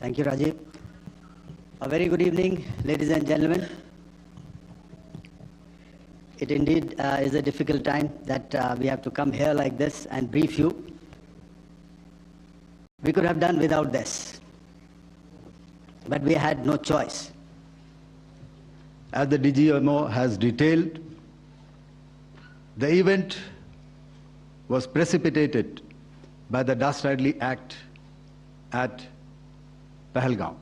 Thank you, Rajiv. A very good evening, ladies and gentlemen. It indeed is a difficult time that we have to come here like this and brief you. We could have done without this, but we had no choice. As the DGMO has detailed, the event was precipitated by the dastardly act at Pahalgam.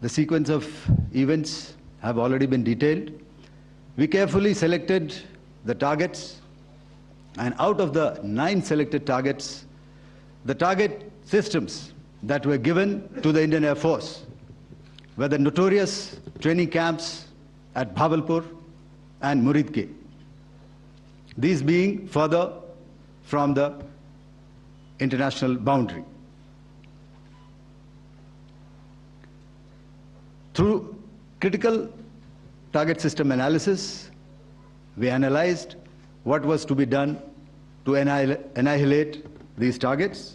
The sequence of events have already been detailed. We carefully selected the targets, and out of the 9 selected targets, the target systems that were given to the Indian Air Force were the notorious training camps at Bhavalpur and Muridke, these being further from the international boundary. Through critical target system analysis, we analyzed what was to be done to annihilate these targets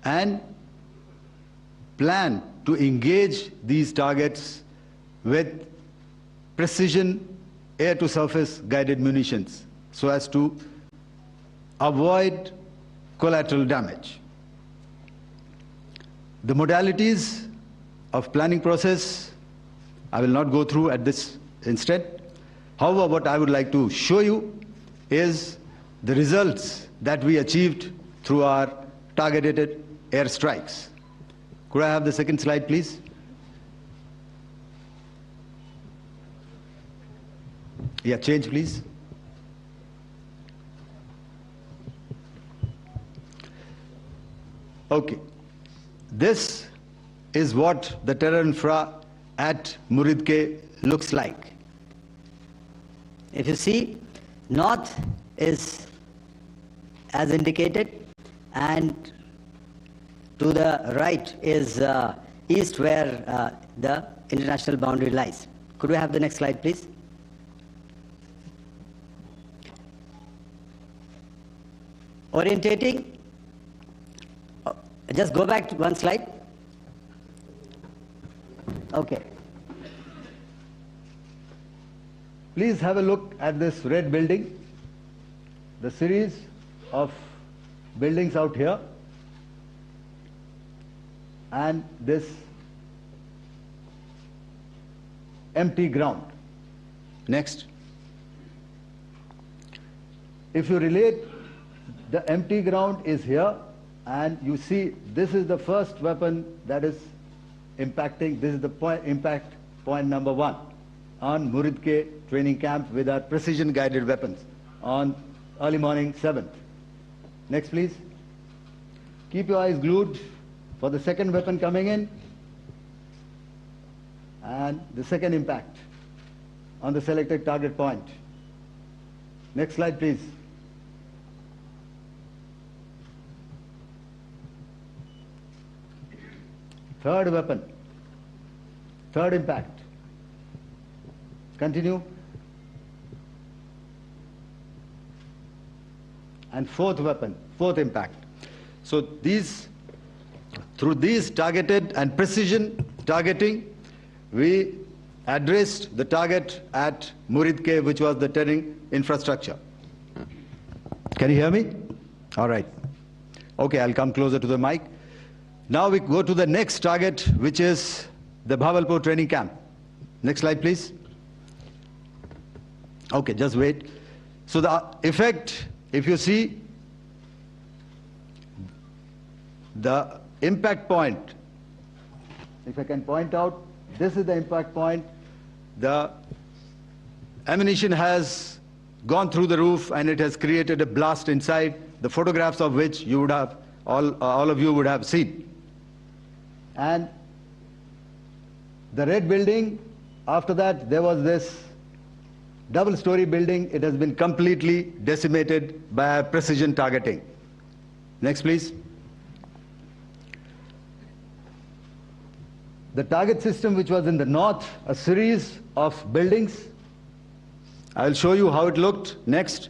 and plan to engage these targets with precision air-to-surface guided munitions so as to avoid collateral damage. The modalities of planning process I will not go through at this instant. However, what I would like to show you is the results that we achieved through our targeted airstrikes. Could I have the second slide, please? Yeah, change, please. Okay. This is what the terror infra at Muridke looks like. If you see, north is as indicated, and to the right is east, where the international boundary lies. Could we have the next slide, please? Orientating. Just go back to one slide. Okay. Please have a look at this red building, the series of buildings out here, and this empty ground. Next. If you relate, the empty ground is here, and you see this is the first weapon that is impacting. This is the impact point number 1 on Muridke training camp with our precision guided weapons on early morning 7th. Next, please. Keep your eyes glued for the second weapon coming in and the second impact on the selected target point. Next slide, please. Third weapon, third impact. Continue. And fourth weapon, fourth impact. So through these targeted and precision targeting, we addressed the target at Muridke, which was the terrain infrastructure. Can you hear me? All right. Okay, I'll come closer to the mic. Now we go to the next target, which is the Bhavalpur training camp. Next slide, please. Okay, just wait. So the effect, if you see, the impact point, if I can point out, this is the impact point. The ammunition has gone through the roof and it has created a blast inside, the photographs of which you would have, all of you would have seen. And the red building, after that there was this double-story building. It has been completely decimated by precision targeting. Next, please. The target system which was in the north, a series of buildings. I will show you how it looked next.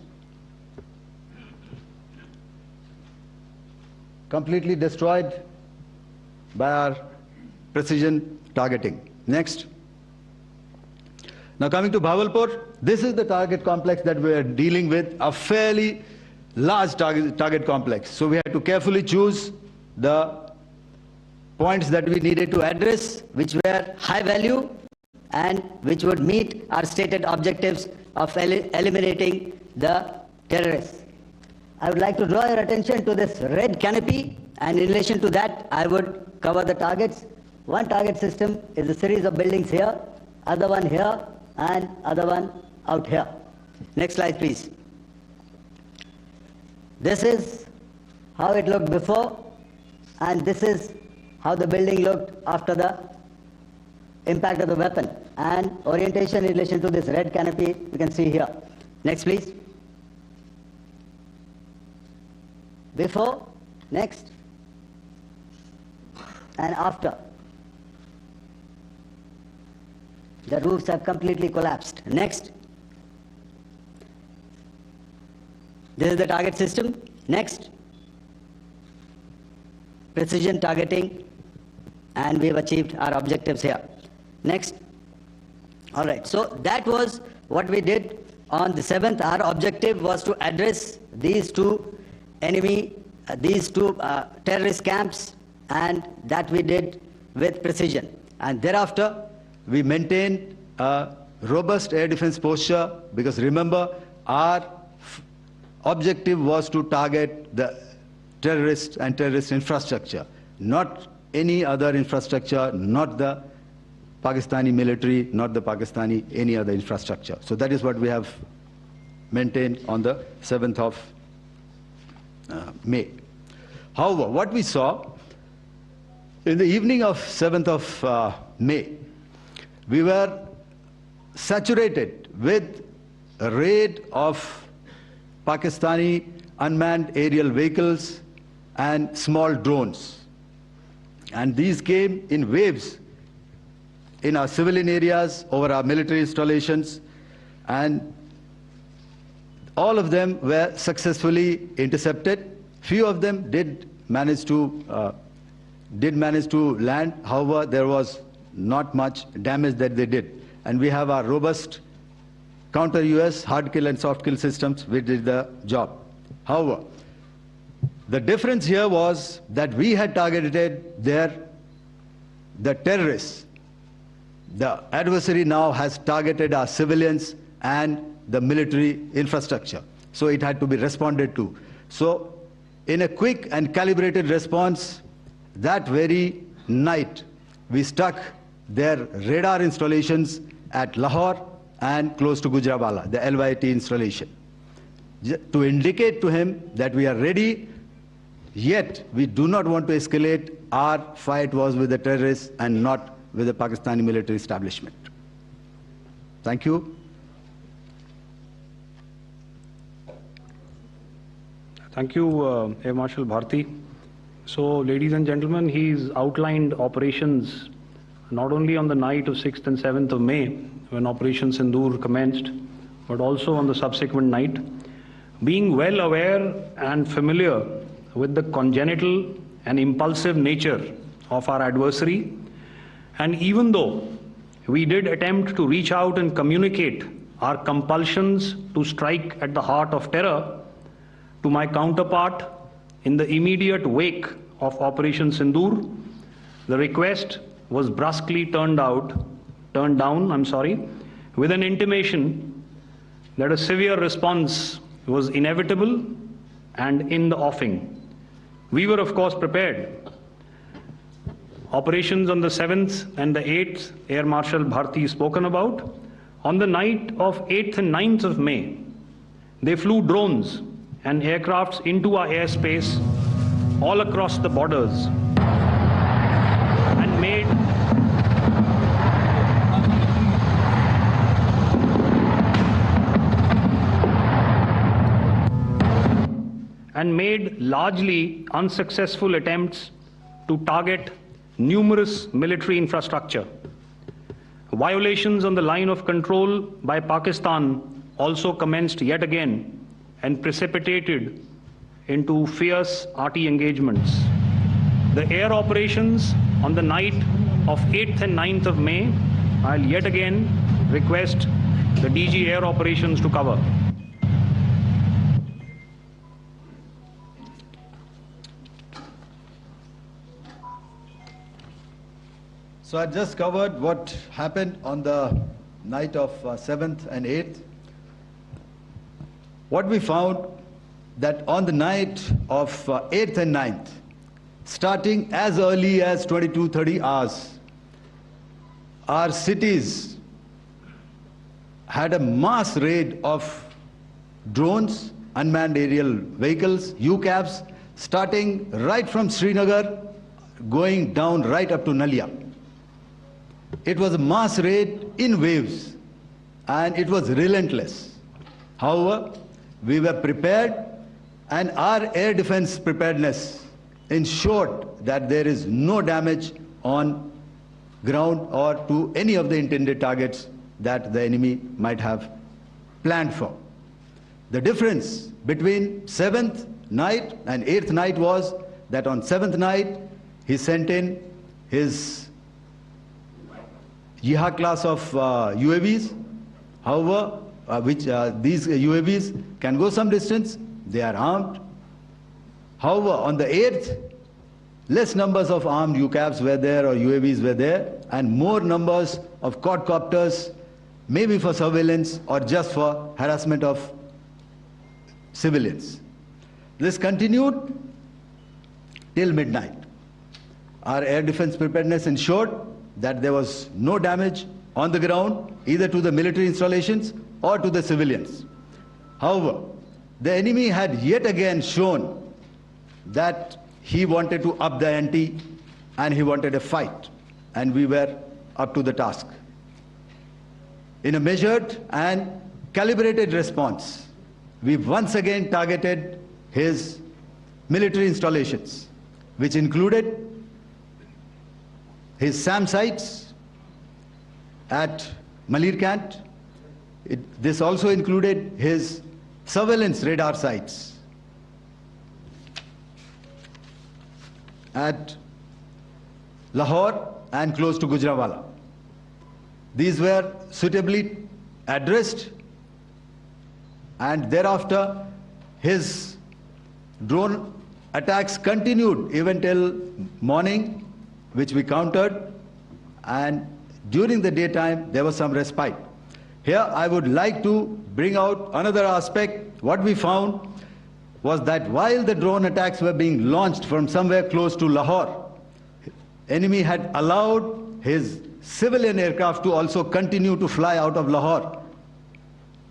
Completely destroyed by our precision targeting. Next. Now coming to Bhavalpur, this is the target complex that we are dealing with, a fairly large target complex. So we had to carefully choose the points that we needed to address, which were high value and which would meet our stated objectives of eliminating the terrorists. I would like to draw your attention to this red canopy, and in relation to that, I would cover the targets. One target system is a series of buildings here, other one here, and other one out here. Next slide, please. This is how it looked before, and this is how the building looked after the impact of the weapon. And orientation in relation to this red canopy, you can see here. Next, please. Before, next, and after. The roofs have completely collapsed. Next. This is the target system. Next. Precision targeting, and we've achieved our objectives here. Next. All right, so that was what we did on the 7th. Our objective was to address these two terrorist camps, and that we did with precision. And thereafter, we maintained a robust air defense posture, because remember, our objective was to target the terrorists and terrorist infrastructure, not any other infrastructure, not the Pakistani military, not the Pakistani any other infrastructure. So that is what we have maintained on the 7th of May. However, what we saw in the evening of 7th of May, we were saturated with a raid of Pakistani unmanned aerial vehicles and small drones. And these came in waves in our civilian areas, over our military installations, and all of them were successfully intercepted. Few of them did manage to land. However, there was not much damage that they did. And we have our robust counter-US hard kill and soft kill systems which did the job. However, the difference here was that we had targeted the terrorists. The adversary now has targeted our civilians and the military infrastructure. So it had to be responded to. So in a quick and calibrated response, that very night, we struck their radar installations at Lahore and close to Gujranwala, the LYT installation, to indicate to him that we are ready, yet we do not want to escalate. Our fight was with the terrorists and not with the Pakistani military establishment. Thank you. Thank you, Air Marshal Bharti. So, ladies and gentlemen, he's outlined operations not only on the night of 6th and 7th of May, when Operation Sindoor commenced, but also on the subsequent night. Being well aware and familiar with the congenital and impulsive nature of our adversary, and even though we did attempt to reach out and communicate our compulsions to strike at the heart of terror to my counterpart in the immediate wake of Operation Sindoor, the request was brusquely turned down, with an intimation that a severe response was inevitable and in the offing. We were, of course, prepared. Operations on the 7th and the 8th, Air Marshal Bharti spoken about. On the night of 8th and 9th of May, they flew drones and aircrafts into our airspace all across the borders and made largely unsuccessful attempts to target numerous military infrastructure. Violations on the line of control by Pakistan also commenced yet again and precipitated into fierce arty engagements. The air operations on the night of 8th and 9th of May, I'll yet again request the DG Air Operations to cover. So I just covered what happened on the night of 7th and 8th. What we found that on the night of 8th and 9th, starting as early as 22:30 hours, our cities had a mass raid of drones, unmanned aerial vehicles, UCAVs, starting right from Srinagar, going down right up to Nalia. It was a mass raid in waves, and it was relentless. However, we were prepared, and our air defense preparedness ensured that there is no damage on ground or to any of the intended targets that the enemy might have planned for. The difference between 7th night and 8th night was that on 7th night, he sent in his Yiha class of UAVs. However, these UAVs can go some distance, they are armed. However, on the 8th, less numbers of armed UCAVs were there or UAVs were there, and more numbers of quadcopters, maybe for surveillance or just for harassment of civilians. This continued till midnight. Our air defense preparedness ensured that there was no damage on the ground, either to the military installations or to the civilians. However, the enemy had yet again shown that he wanted to up the ante and he wanted a fight, and we were up to the task. In a measured and calibrated response, we once again targeted his military installations, which included his SAM sites at Malirkant. This also included his surveillance radar sites at Lahore and close to Gujranwala. These were suitably addressed, and thereafter his drone attacks continued even till morning, which we countered, and during the daytime there was some respite. Here I would like to bring out another aspect. What we found was that while the drone attacks were being launched from somewhere close to Lahore, enemy had allowed his civilian aircraft to also continue to fly out of Lahore.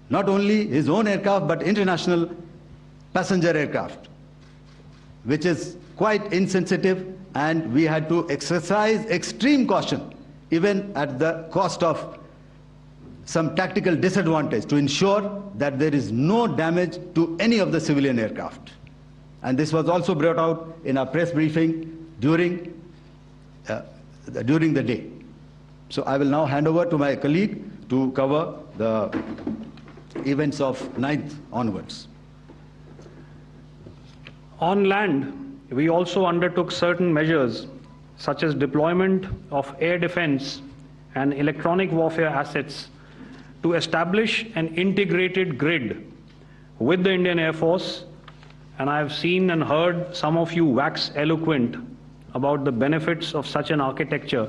Not only his own aircraft, but international passenger aircraft, which is quite insensitive, and we had to exercise extreme caution, even at the cost of some tactical disadvantage, to ensure that there is no damage to any of the civilian aircraft. And this was also brought out in our press briefing during the day. So I will now hand over to my colleague to cover the events of 9th onwards. On land, we also undertook certain measures such as deployment of air defense and electronic warfare assets to establish an integrated grid with the Indian Air Force, and I have seen and heard some of you wax eloquent about the benefits of such an architecture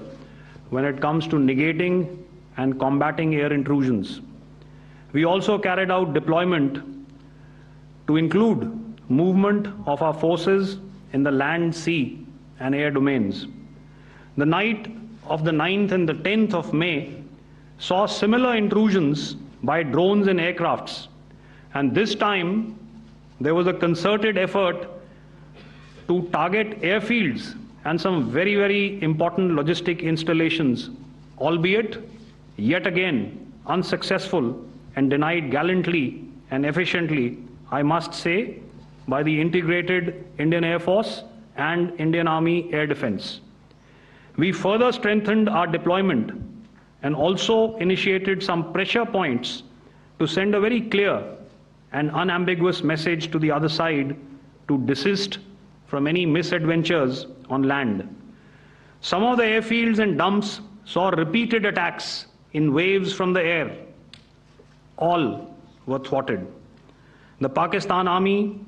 when it comes to negating and combating air intrusions. We also carried out deployment to include movement of our forces in the land, sea, and air domains. The night of the 9th and the 10th of May saw similar intrusions by drones and aircrafts, and this time there was a concerted effort to target airfields and some very, very important logistic installations, albeit yet again unsuccessful and denied gallantly and efficiently, I must say, by the integrated Indian Air Force and Indian Army Air Defense. We further strengthened our deployment and also initiated some pressure points to send a very clear and unambiguous message to the other side to desist from any misadventures on land. Some of the airfields and dumps saw repeated attacks in waves from the air. All were thwarted. The Pakistan Army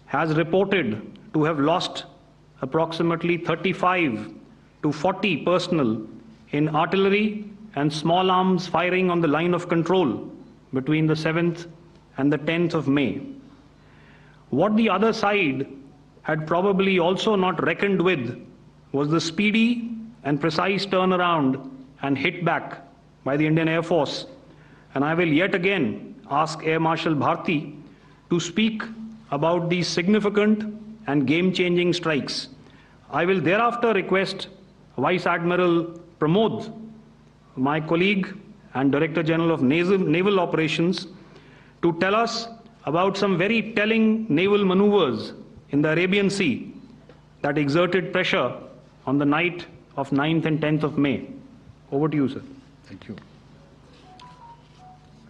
has reported to have lost approximately 35 to 40 personnel in artillery and small arms firing on the line of control between the 7th and the 10th of May. What the other side had probably also not reckoned with was the speedy and precise turnaround and hit back by the Indian Air Force. And I will yet again ask Air Marshal Bharti to speak about these significant and game-changing strikes. I will thereafter request Vice Admiral Pramod, my colleague and Director General of Naval Operations, to tell us about some very telling naval maneuvers in the Arabian Sea that exerted pressure on the night of 9th and 10th of May. Over to you, sir. Thank you.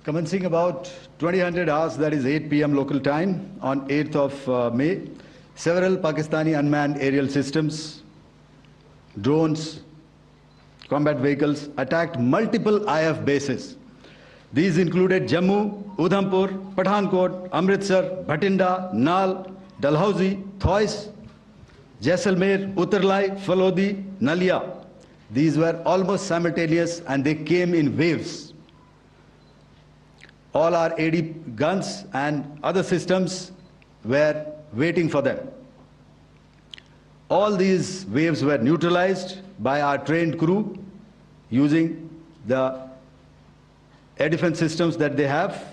Commencing about 2000 hours, that is 8 p.m. local time, on 8th of May, several Pakistani unmanned aerial systems, drones, combat vehicles attacked multiple IF bases. These included Jammu, Udhampur, Pathankot, Amritsar, Bhatinda, Nal, Dalhousie, Thois, Jaisalmer, Uttarlai, Falodi, Nalia. These were almost simultaneous and they came in waves. All our AD guns and other systems were waiting for them. All these waves were neutralized by our trained crew using the air defense systems that they have,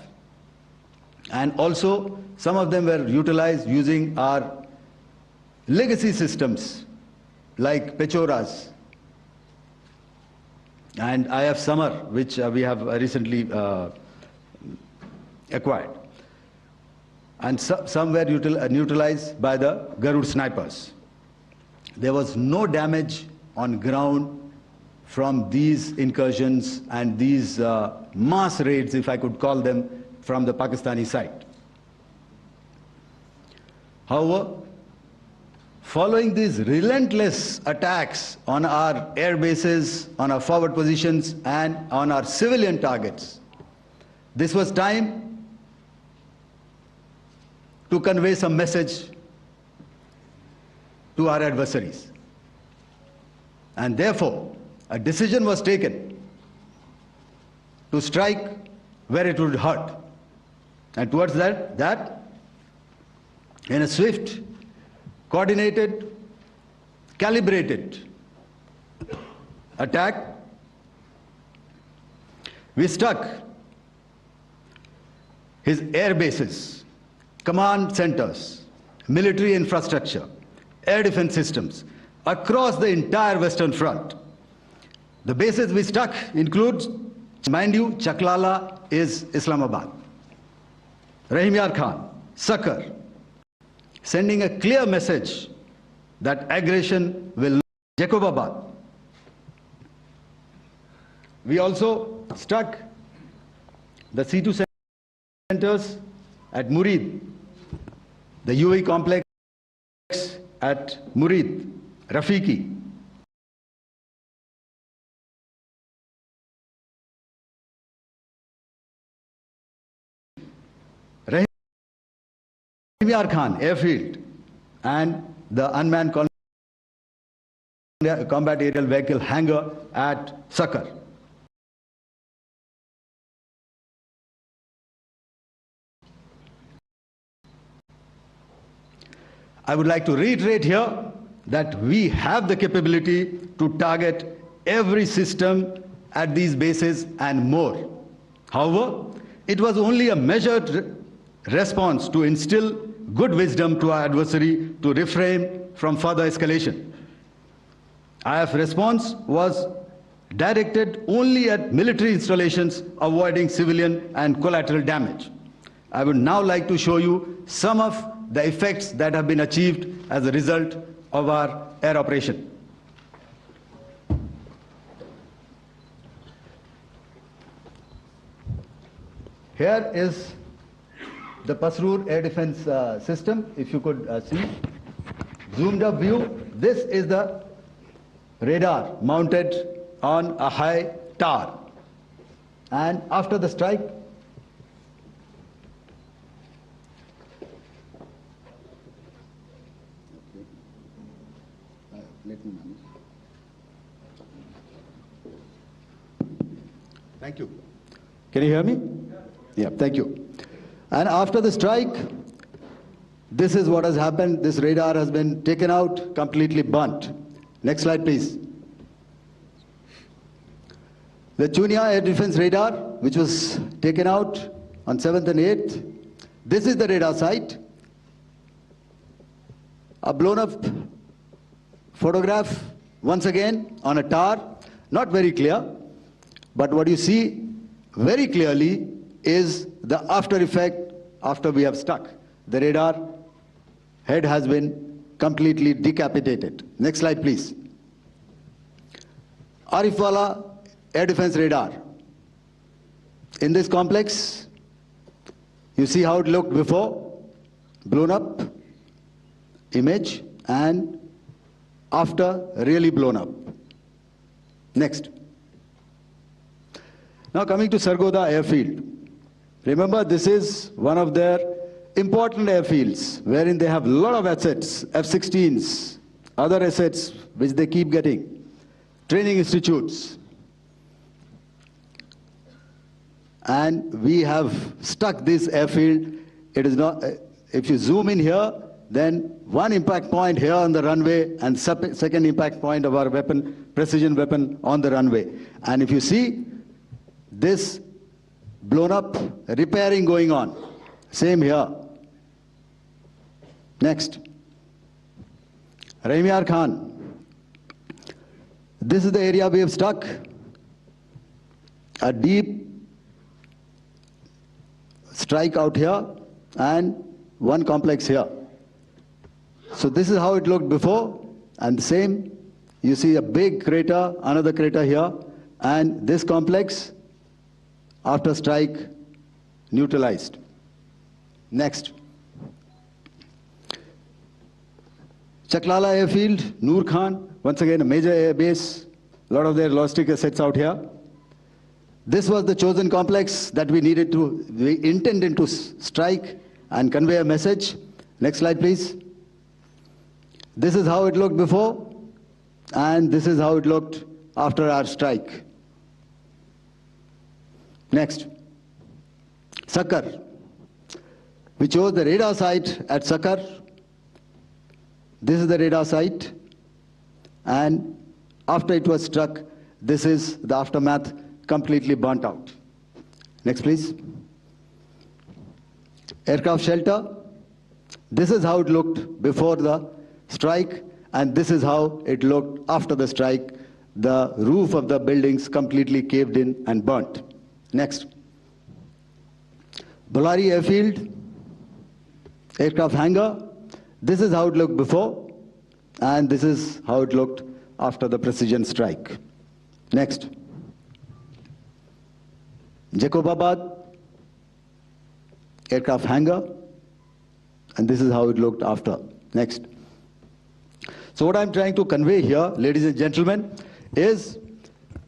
and also some of them were utilized using our legacy systems like Pechoras and IF Summer, which we have recently acquired. And some were neutralized by the Garud snipers. There was no damage on ground from these incursions and these mass raids, if I could call them, from the Pakistani side. However, following these relentless attacks on our air bases, on our forward positions, and on our civilian targets, this was time to convey some message to our adversaries. And therefore, a decision was taken to strike where it would hurt. And towards that, in a swift, coordinated, calibrated attack, we struck his air bases, command centers, military infrastructure, air defense systems across the entire Western Front. The bases we struck include, mind you, Chaklala is Islamabad, Rahim Yar Khan, Sakar, sending a clear message that aggression will not Jacobabad. We also struck the C2 centers at Murid, the UAE complex at Murid, Rafiki, Rahim Yar Khan airfield, and the unmanned combat aerial vehicle hangar at Sakar. I would like to reiterate here that we have the capability to target every system at these bases and more. However, it was only a measured response to instill good wisdom to our adversary to refrain from further escalation. IF response was directed only at military installations, avoiding civilian and collateral damage. I would now like to show you some of the effects that have been achieved as a result of our air operation. Here is the Pasrur air defense system, if you could see. Zoomed up view, this is the radar mounted on a high tower. And after the strike, thank you. Can you hear me? Yeah, thank you. And after the strike, this is what has happened. This radar has been taken out, completely burnt. Next slide, please. The Chunia air defense radar, which was taken out on 7th and 8th. This is the radar site. A blown up photograph, once again, on a tower. Not very clear, but what you see very clearly is the after effect after we have stuck. The radar head has been completely decapitated. Next slide, please. Arifwala air defense radar. In this complex, you see how it looked before, blown up image, and after really blown up. Next. Now coming to Sargodha airfield. Remember, this is one of their important airfields wherein they have a lot of assets, F-16s, other assets which they keep getting, training institutes. And we have stuck this airfield. It is not, if you zoom in here, then one impact point here on the runway and second impact point of our weapon, precision weapon on the runway. And if you see this blown up repairing going on, same here. Next. Rahimyar Khan. This is the area we have stuck. A deep strike out here and one complex here. So this is how it looked before, and the same, you see a big crater, another crater here, and this complex, after strike, neutralized. Next. Chaklala airfield, Noor Khan, once again a major air base, a lot of their logistic assets out here. This was the chosen complex that we intended to strike and convey a message. Next slide, please. This is how it looked before, and this is how it looked after our strike. Next. Sakar. We chose the radar site at Sakar. This is the radar site, and after it was struck, this is the aftermath, completely burnt out. Next, please. Aircraft shelter. This is how it looked before the strike, and this is how it looked after the strike. The roof of the buildings completely caved in and burnt. Next. Bolari airfield, aircraft hangar. This is how it looked before, and this is how it looked after the precision strike. Next. Jacobabad, aircraft hangar, and this is how it looked after. Next. So what I'm trying to convey here, ladies and gentlemen, is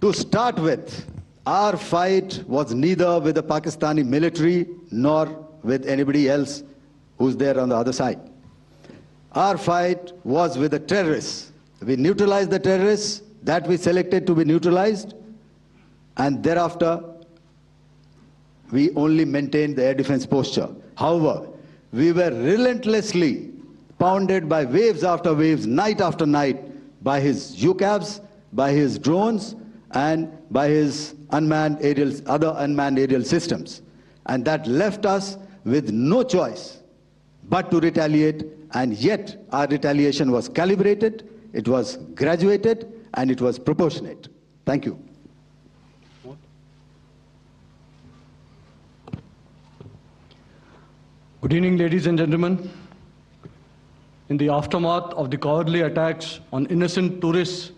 to start with, our fight was neither with the Pakistani military nor with anybody else who's there on the other side. Our fight was with the terrorists. We neutralized the terrorists that we selected to be neutralized, and thereafter we only maintained the air defense posture. However, we were relentlessly pounded by waves after waves, night after night, by his UCAVs, by his drones, and by his other unmanned aerial systems. And that left us with no choice but to retaliate, and yet our retaliation was calibrated, it was graduated, and it was proportionate. Thank you. Good evening, ladies and gentlemen. In the aftermath of the cowardly attacks on innocent tourists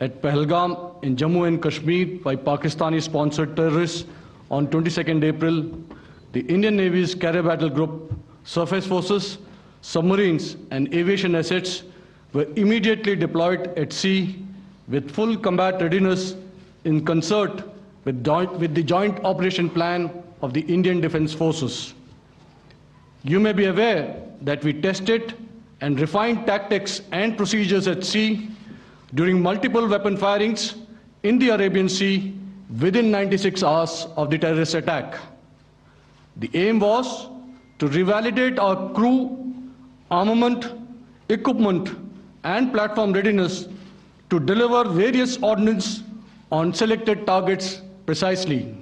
at Pahalgam in Jammu and Kashmir by Pakistani-sponsored terrorists on 22nd April, the Indian Navy's Carrier Battle Group, surface forces, submarines, and aviation assets were immediately deployed at sea with full combat readiness in concert with the Joint Operation Plan of the Indian Defence Forces. You may be aware that we tested and refined tactics and procedures at sea during multiple weapon firings in the Arabian Sea within 96 hours of the terrorist attack. The aim was to revalidate our crew, armament, equipment, and platform readiness to deliver various ordnance on selected targets precisely.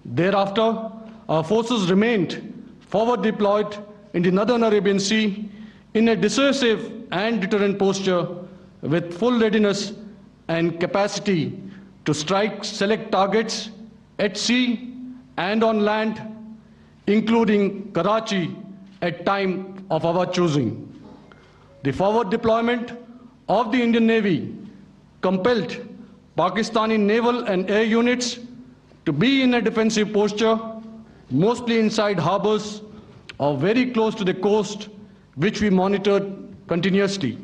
Thereafter, our forces remained forward deployed in the Northern Arabian Sea in a dissuasive and deterrent posture with full readiness and capacity to strike select targets at sea and on land, including Karachi at time of our choosing. The forward deployment of the Indian Navy compelled Pakistani naval and air units to be in a defensive posture, mostly inside harbors or very close to the coast, which we monitored continuously.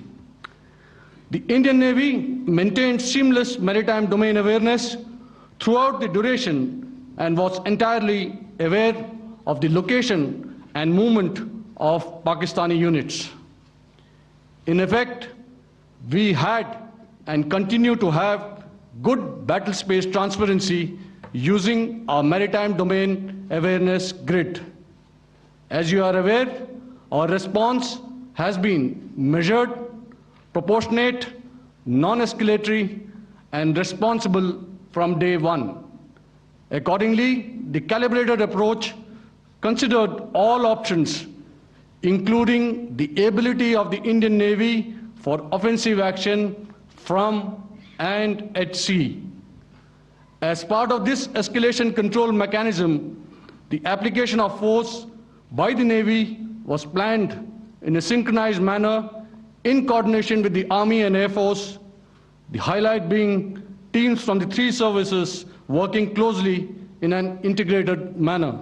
The Indian Navy maintained seamless maritime domain awareness throughout the duration and was entirely aware of the location and movement of Pakistani units. In effect, we had and continue to have good battle space transparency using our maritime domain awareness grid. As you are aware, our response has been measured, proportionate, non-escalatory, and responsible from day one. Accordingly, the calibrated approach considered all options, including the ability of the Indian Navy for offensive action from and at sea. As part of this escalation control mechanism, the application of force by the Navy was planned in a synchronized manner in coordination with the Army and Air Force, the highlight being teams from the three services working closely in an integrated manner.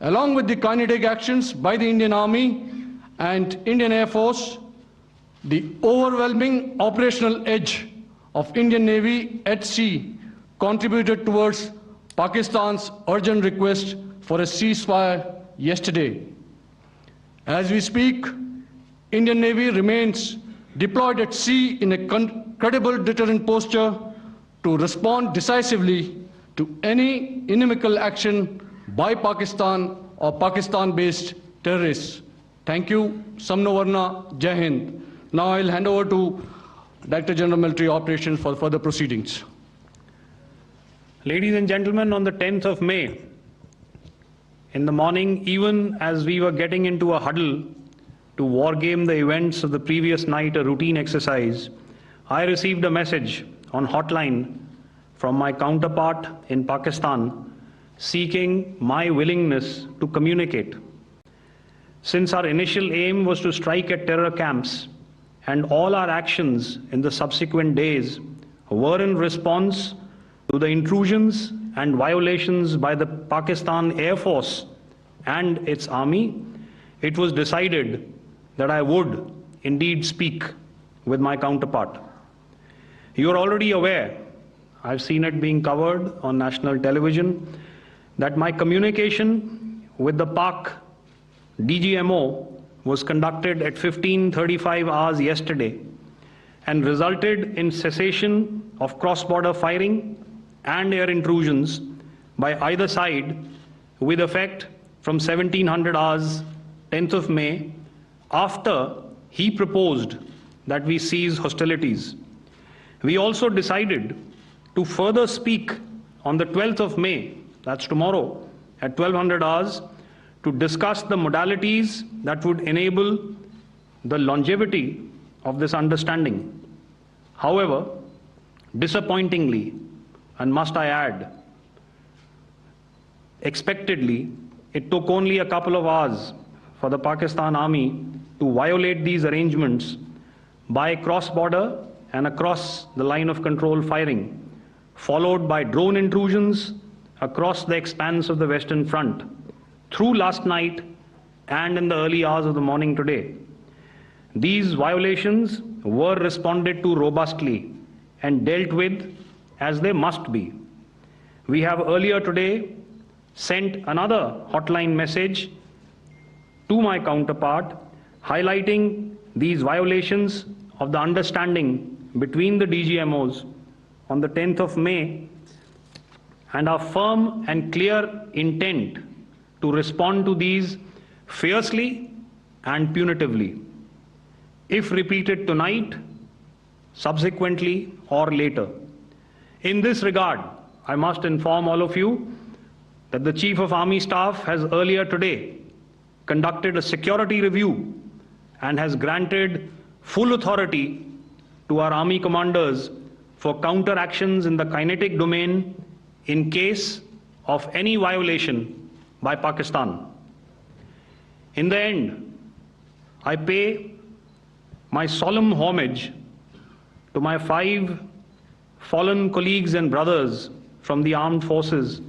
Along with the kinetic actions by the Indian Army and Indian Air Force, the overwhelming operational edge of Indian Navy at sea contributed towards Pakistan's urgent request for a ceasefire yesterday. As we speak, Indian Navy remains deployed at sea in a credible deterrent posture to respond decisively to any inimical action by Pakistan or Pakistan-based terrorists. Thank you. Samno Varna, Jai Hind. Now I'll hand over to Director General Military Operations for further proceedings. Ladies and gentlemen, on the 10th of May, in the morning, even as we were getting into a huddle to wargame the events of the previous night, a routine exercise, I received a message on hotline from my counterpart in Pakistan seeking my willingness to communicate. Since our initial aim was to strike at terror camps, and all our actions in the subsequent days were in response to the intrusions and violations by the Pakistan Air Force and its army, it was decided that I would indeed speak with my counterpart. You are already aware, I've seen it being covered on national television, that my communication with the Pak DGMO was conducted at 15:35 hours yesterday and resulted in cessation of cross-border firing and air intrusions by either side with effect from 1700 hours 10th of May, after he proposed that we cease hostilities. We also decided to further speak on the 12th of May, that's tomorrow, at 1200 hours, to discuss the modalities that would enable the longevity of this understanding. However, disappointingly, and must I add, expectedly, it took only a couple of hours for the Pakistan Army to violate these arrangements by cross-border and across the line of control firing, followed by drone intrusions across the expanse of the Western Front, through last night and in the early hours of the morning today. These violations were responded to robustly and dealt with as they must be. We have earlier today sent another hotline message to my counterpart highlighting these violations of the understanding between the DGMOs on the 10th of May and our firm and clear intent to respond to these fiercely and punitively, if repeated tonight, subsequently, or later. In this regard, I must inform all of you that the Chief of Army Staff has earlier today conducted a security review and has granted full authority to our Army commanders for counter-actions in the kinetic domain in case of any violation by Pakistan. In the end, I pay my solemn homage to my 5 fallen colleagues and brothers from the armed forces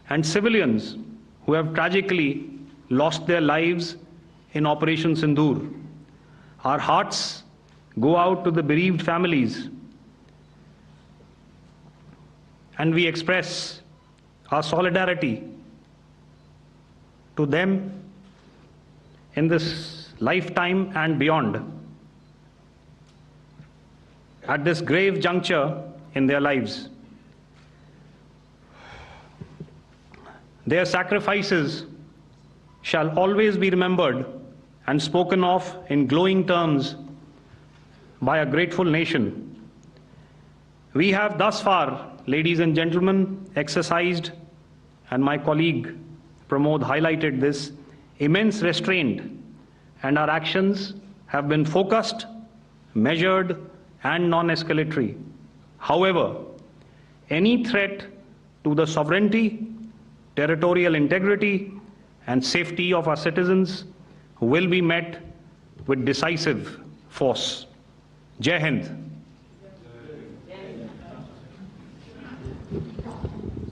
and civilians who have tragically lost their lives in Operation Sindoor. Our hearts go out to the bereaved families, and we express our solidarity to them in this lifetime and beyond, at this grave juncture in their lives. Their sacrifices shall always be remembered and spoken of in glowing terms by a grateful nation. We have thus far, ladies and gentlemen, exercised, and my colleague Pramod highlighted this, immense restraint, and our actions have been focused, measured, and non-escalatory. However, any threat to the sovereignty, territorial integrity, and safety of our citizens will be met with decisive force. Jai Hind.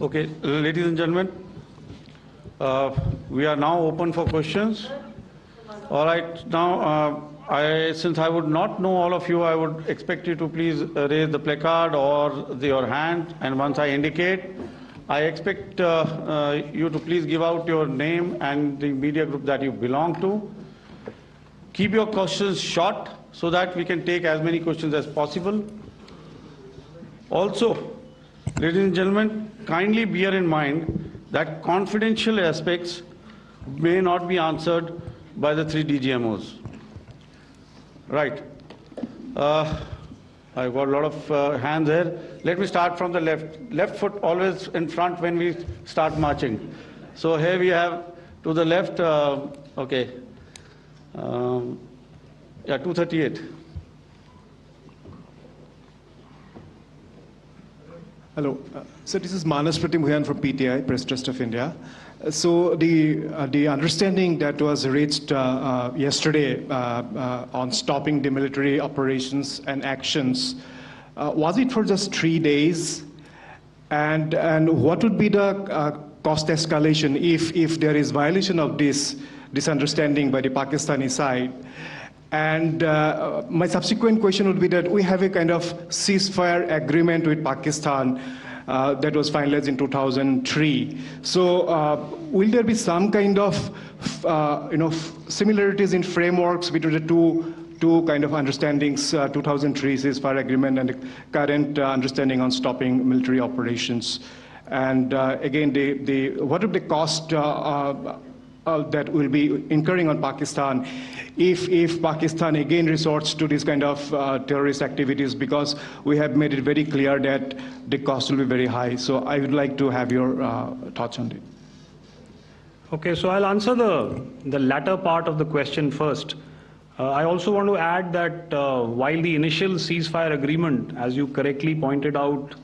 Okay, ladies and gentlemen, we are now open for questions. All right, now since I would not know all of you, I would expect you to please raise the placard or your hand, and once I indicate, I expect you to please give out your name and the media group that you belong to. Keep your questions short so that we can take as many questions as possible. Also, ladies and gentlemen, kindly bear in mind that confidential aspects may not be answered by the 3 DGMOs. Right. I've got a lot of hands there. Let me start from the left. Left foot always in front when we start marching. So here we have to the left, okay. Yeah, 238. Hello. So this is Manas Pratimhuyan from PTI, Press Trust of India. So the understanding that was reached yesterday on stopping the military operations and actions, was it for just 3 days? And what would be the cost escalation if there is violation of this understanding by the Pakistani side? And my subsequent question would be that we have a kind of ceasefire agreement with Pakistan that was finalized in 2003. So will there be some kind of similarities in frameworks between the two kind of understandings, 2003 ceasefire agreement and the current understanding on stopping military operations? And again, what would the cost that will be incurring on Pakistan if Pakistan again resorts to this kind of terrorist activities, because we have made it very clear that the cost will be very high. So I would like to have your thoughts on it. Okay, so I'll answer the latter part of the question first. I also want to add that while the initial ceasefire agreement, as you correctly pointed out,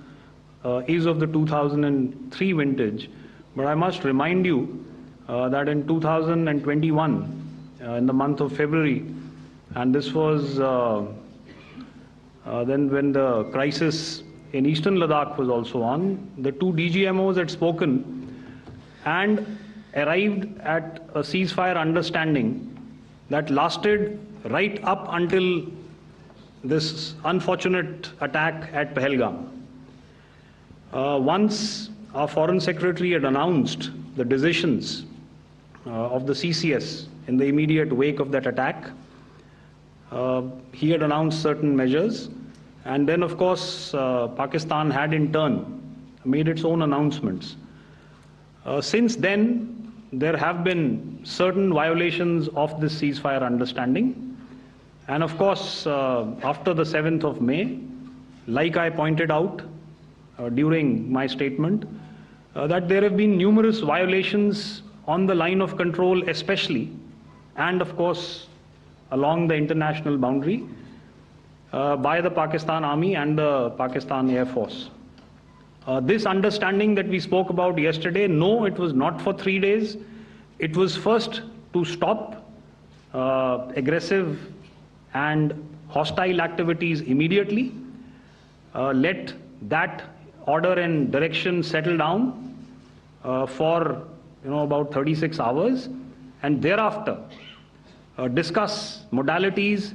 is of the 2003 vintage, but I must remind you that in 2021, in the month of February, and this was then when the crisis in eastern Ladakh was also on, the 2 DGMOs had spoken and arrived at a ceasefire understanding that lasted right up until this unfortunate attack at Pahalgam. Once our Foreign Secretary had announced the decisions of the CCS in the immediate wake of that attack, he had announced certain measures, and then of course Pakistan had in turn made its own announcements. Since then, there have been certain violations of this ceasefire understanding, and of course after the 7th of May, like I pointed out during my statement, that there have been numerous violations on the line of control especially, and of course along the international boundary by the Pakistan Army and the Pakistan Air Force. This understanding that we spoke about yesterday, no, it was not for 3 days. It was first to stop aggressive and hostile activities immediately, let that order and direction settle down for about 36 hours, and thereafter discuss modalities,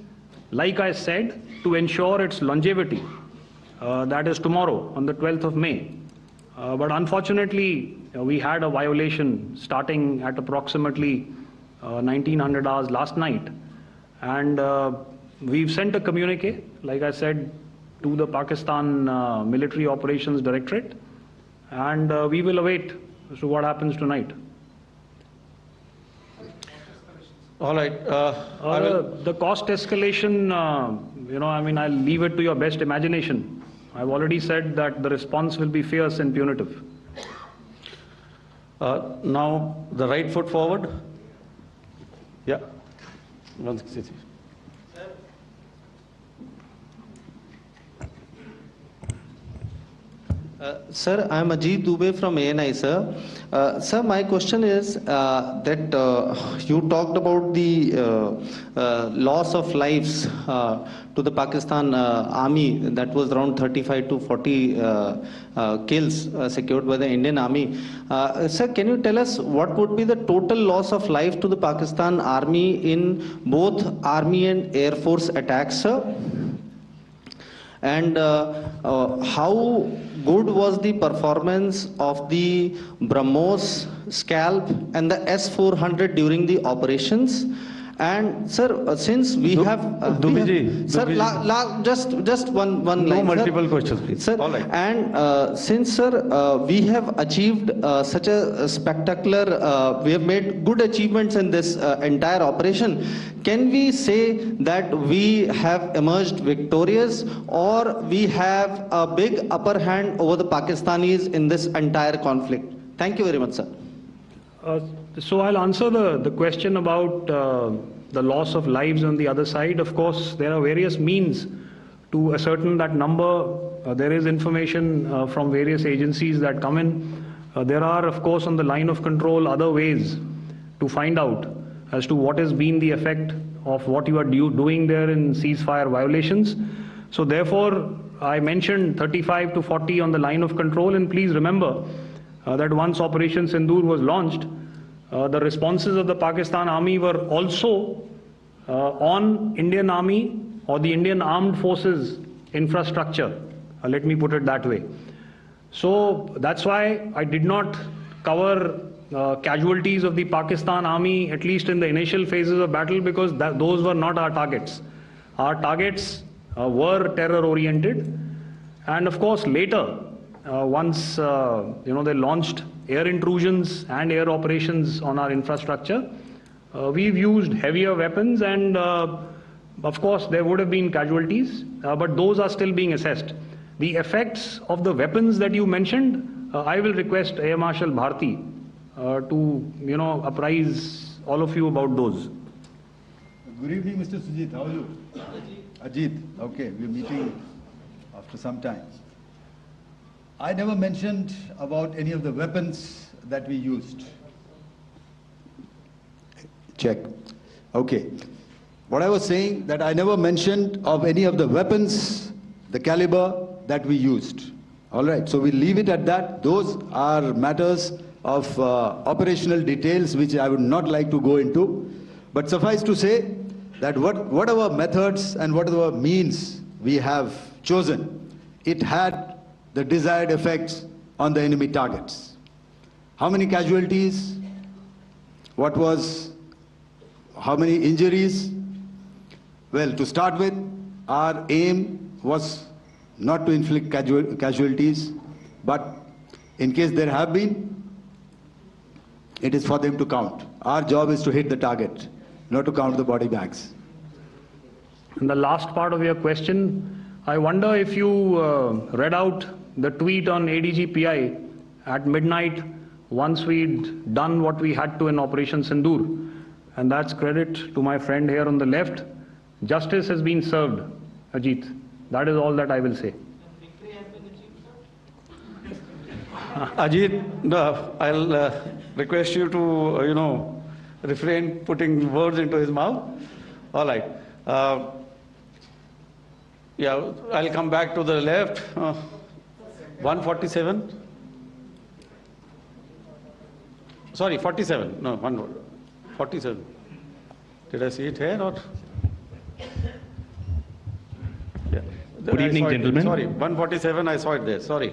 like I said, to ensure its longevity. That is tomorrow, on the 12th of May. But unfortunately, we had a violation starting at approximately 1900 hours last night. And we've sent a communique, like I said, to the Pakistan Military Operations Directorate. And we will await as to what happens tonight. All right. The cost escalation, I'll leave it to your best imagination. I've already said that the response will be fierce and punitive. Now, the right foot forward. Yeah. Sir, I am Ajit Dubey from ANI, sir. Sir, my question is that you talked about the loss of lives to the Pakistan army, that was around 35 to 40 kills secured by the Indian army. Sir, can you tell us what would be the total loss of life to the Pakistan army in both army and air force attacks, sir? And how good was the performance of the BrahMos, Scalp and the S-400 during the operations? And sir, since we have just one line. No multiple questions, please. Sir, all right. And since sir, we have achieved such a spectacular, we have made good achievements in this entire operation. Can we say that we have emerged victorious, or we have a big upper hand over the Pakistanis in this entire conflict? Thank you very much, sir. So I'll answer the question about the loss of lives on the other side. Of course, there are various means to ascertain that number. There is information from various agencies that come in. There are, of course, on the line of control, other ways to find out as to what has been the effect of what you are doing there in ceasefire violations. So therefore, I mentioned 35 to 40 on the line of control, and please remember that once Operation Sindoor was launched, the responses of the Pakistan Army were also on Indian Army or the Indian Armed Forces infrastructure. Let me put it that way. So that's why I did not cover casualties of the Pakistan Army, at least in the initial phases of battle, because those were not our targets. Our targets were terror-oriented, and of course later, once they launched air intrusions and air operations on our infrastructure, we've used heavier weapons, and of course there would have been casualties, but those are still being assessed. The effects of the weapons that you mentioned, I will request Air Marshal Bharti to apprise all of you about those. Good evening, Mr. Sujit. How are you? Ajit. Okay, we're meeting after some time. I never mentioned about any of the weapons that we used. Check. Okay. What I was saying, that I never mentioned of any of the weapons, the caliber that we used. All right, so we leave it at that. Those are matters of operational details which I would not like to go into. But suffice to say that whatever methods and whatever means we have chosen, it had the desired effects on the enemy targets. How many casualties? How many injuries? Well, to start with, our aim was not to inflict casualties, but in case there have been, it is for them to count. Our job is to hit the target, not to count the body bags. And the last part of your question, I wonder if you read out the tweet on ADG-PI at midnight once we'd done what we had to in Operation Sindoor. And that's credit to my friend here on the left. Justice has been served, Ajit. That is all that I will say. Ajit, no, I'll request you to, refrain putting words into his mouth. All right. Yeah, I'll come back to the left. 147. Sorry, 47. No, 47. Did I see it here or? Yeah. Good evening, gentlemen. Sorry, 147. I saw it there. Sorry.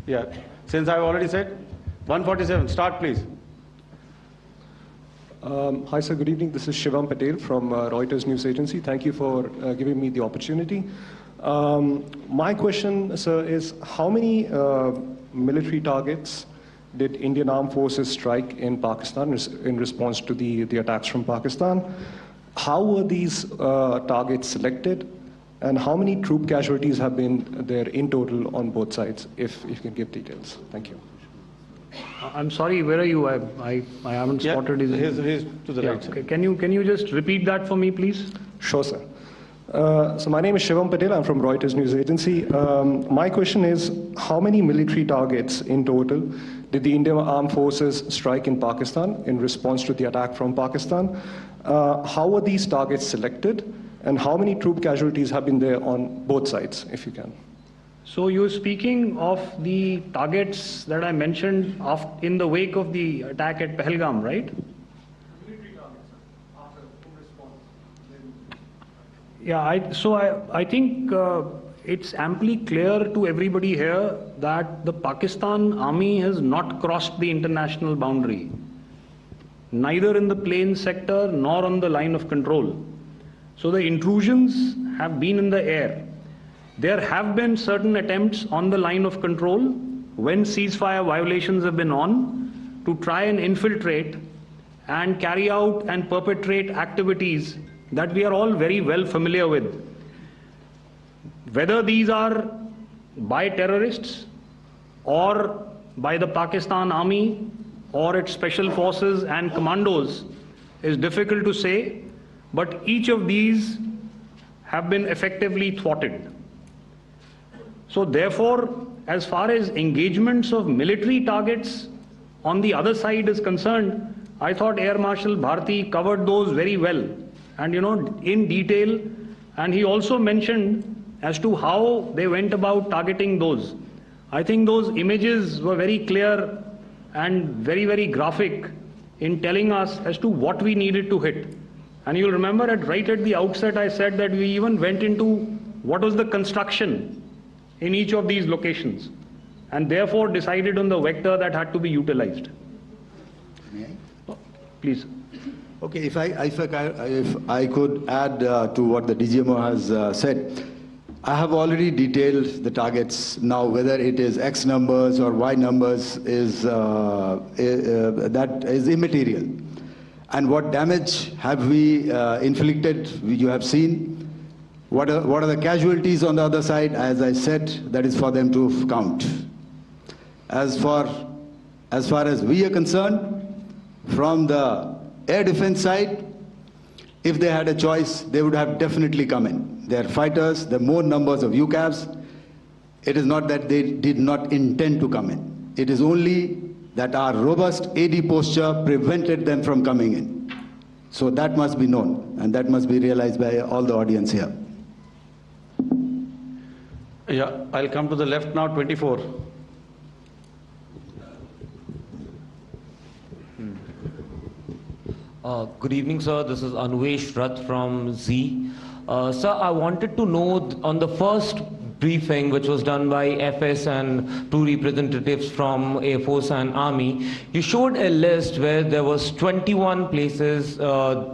Yeah. Since I've already said 147. Start, please. Hi, sir. Good evening. This is Shivam Patel from Reuters News Agency. Thank you for giving me the opportunity. My question, sir, is how many military targets did Indian Armed Forces strike in Pakistan in response to the attacks from Pakistan? How were these targets selected? And how many troop casualties have been there in total on both sides, if you can give details? Thank you. I'm sorry, where are you? I haven't spotted his... He's to the right. Okay. Can you just repeat that for me, please? Sure, sir. So my name is Shivam Patel. I'm from Reuters News Agency. My question is, how many military targets in total did the Indian Armed Forces strike in Pakistan in response to the attack from Pakistan? How were these targets selected? And how many troop casualties have been there on both sides, if you can? So you're speaking of the targets that I mentioned in the wake of the attack at Pahalgam, right? Military targets, sir, after response. Yeah, I think it's amply clear to everybody here that the Pakistan army has not crossed the international boundary, neither in the plain sector nor on the line of control. So the intrusions have been in the air. There have been certain attempts on the line of control when ceasefire violations have been on to try and infiltrate and carry out and perpetrate activities that we are all very well familiar with. Whether these are by terrorists or by the Pakistan army or its special forces and commandos is difficult to say, but each of these have been effectively thwarted. So therefore, as far as engagements of military targets on the other side is concerned, I thought Air Marshal Bharti covered those very well and in detail, and he also mentioned as to how they went about targeting those. I think those images were very clear and very, very graphic in telling us as to what we needed to hit. And you'll remember right at the outset I said that we even went into what was the construction in each of these locations and therefore decided on the vector that had to be utilized. Please. Okay, if I could add to what the DGMO has said, I have already detailed the targets. Now, whether it is X numbers or Y numbers that is immaterial. And what damage have we inflicted, you have seen. What are the casualties on the other side? As I said, that is for them to count. As far as we are concerned, from the air defense side, if they had a choice, they would have definitely come in. They are fighters, there are more numbers of UCAVs. It is not that they did not intend to come in. It is only that our robust AD posture prevented them from coming in. So that must be known, and that must be realized by all the audience here. Yeah, I'll come to the left now, 24. Good evening, sir. This is Anuvesh Rath from Z. Sir, I wanted to know on the first briefing, which was done by FS and two representatives from Air Force and Army, you showed a list where there was 21 places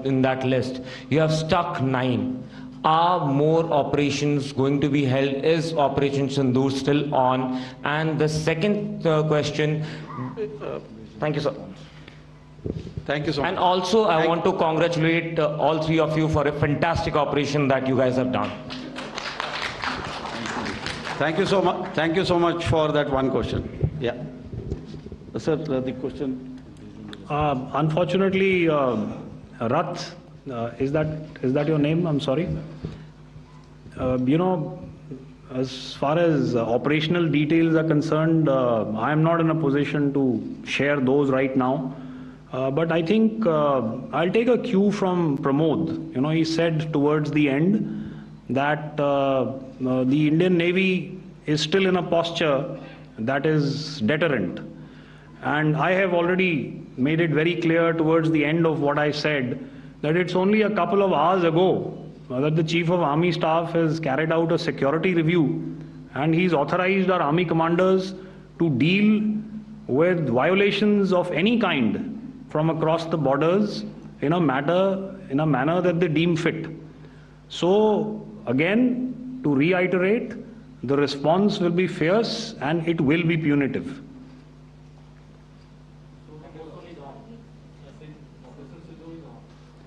in that list. You have stuck 9. Are more operations going to be held? Is Operation Sindoor still on? And the second question, thank you, sir. Thank you so much. And also, I want to congratulate all three of you for a fantastic operation that you guys have done. Thank you so much. Thank you so much for that one question. Yeah. Sir, the question. Unfortunately, Rath, is that your name? I'm sorry. You know, as far as operational details are concerned, I am not in a position to share those right now. But I think I'll take a cue from Pramod. You know, he said towards the end that the Indian Navy is still in a posture that is deterrent. And I have already made it very clear towards the end of what I said that it's only a couple of hours ago that the Chief of Army Staff has carried out a security review, and he's authorized our Army commanders to deal with violations of any kind from across the borders in a manner that they deem fit. So again, to reiterate, the response will be fierce and it will be punitive.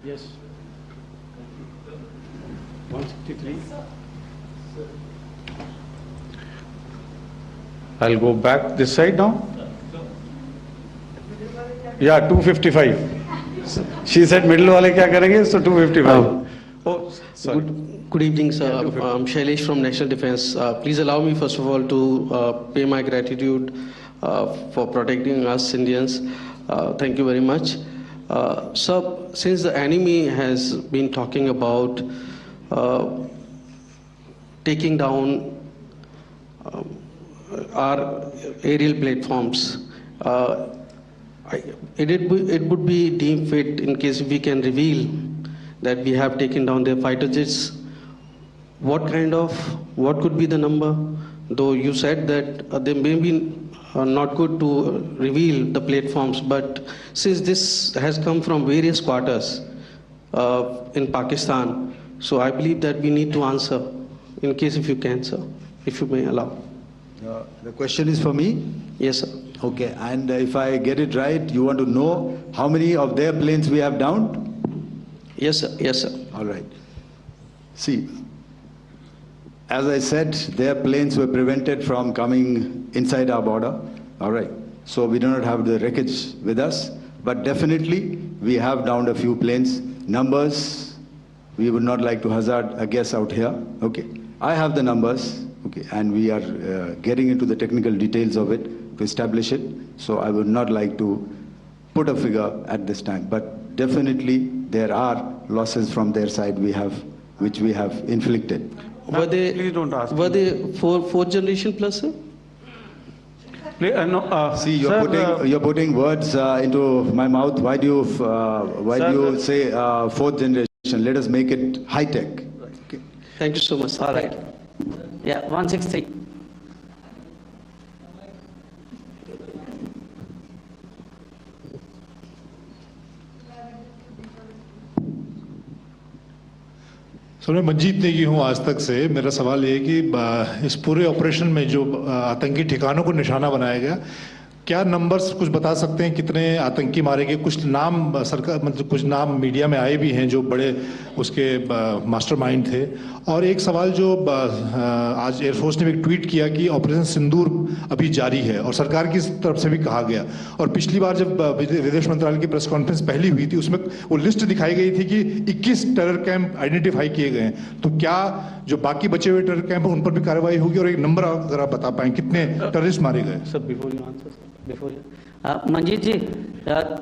Yes. 163. I'll go back this side now. Yeah, 255. She said middle wale kya karenge, so 255. Oh, sorry. Good evening, sir. I'm Shailesh from National Defense. Please allow me, first of all, to pay my gratitude for protecting us Indians. Thank you very much. Sir, since the enemy has been talking about taking down our aerial platforms, it would be deemed fit in case we can reveal that we have taken down their fighter jets. What could be the number? Though you said that they may be not good to reveal the platforms, but since this has come from various quarters in Pakistan, so I believe that we need to answer, in case if you can, sir, if you may allow. The question is for me? Yes, sir. Okay, and if I get it right, you want to know how many of their planes we have downed? Yes, sir. Yes, sir. All right. See, as I said, their planes were prevented from coming inside our border. All right. So we do not have the wreckage with us, but definitely we have downed a few planes. Numbers, we would not like to hazard a guess out here. Okay. I have the numbers. Okay. And we are getting into the technical details of it to establish it. So I would not like to put a figure at this time, but definitely there are losses from their side which we have inflicted. Were they, please don't ask. Were they fourth generation plus, sir? No, see, you're putting words into my mouth. Why do you say fourth generation? Let us make it high tech. Okay. Thank you so much, sir. All right. Yeah, 163. Sir मैं मंजीत नेगी हूँ आज तक से। मेरा सवाल ये है कि इस पूरे ऑपरेशन में जो आतंकी ठिकानों को निशाना बनाया गया, क्या नंबर्स कुछ बता सकते हैं कितने आतंकी मारे गए? कुछ नाम सरकार मतलब कुछ नाम मीडिया में आए भी हैं जो बड़े उसके मास्टरमाइंड थे। और एक सवाल जो आज एयरफोर्स ने एक ट्वीट किया कि ऑपरेशन सिंदूर अभी जारी है और सरकार की तरफ से भी कहा गया। और पिछली बार जब विदेश मंत्रालय की प्रेस कॉन्फ्रेंस पहली हुई थी उसमें वो लिस्ट दिखाई गई थी कि 21 टेरर कैंप आइडेंटिफाई किए गए हैं। तो क्या जो बाकी बचे हुए टेरर कैंप उन पर भी कार्रवाई होगी? और एक नंबर अगर आप बता पाएं कितने टेररिस्ट मारे गए? Sir, before you answer, Manjeet ji,